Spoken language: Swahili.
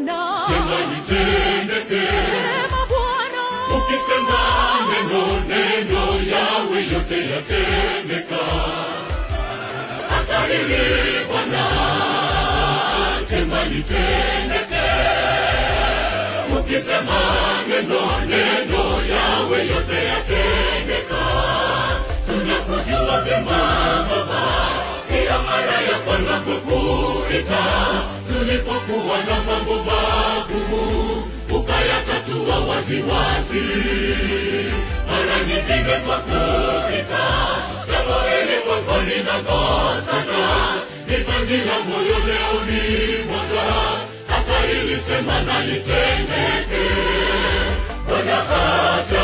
Bwana. Sema nitendeke. Sema Bwana. Ukisema neno yawe yote yatendeka. Hata hili Bwana, sema nitendeke. Ukisema neno yawe yote yatendeka. Tunakujua vyema Baba, si mara ya kwanza kukuita. Tulipokuwa na mambo magumu, ukayatatua waziwazi. Mara nyingine twakuita, jambo hili kwako linakosa. Nitangira moyo leo ni mwanga, hata hili sema na litendeke. Bwana hata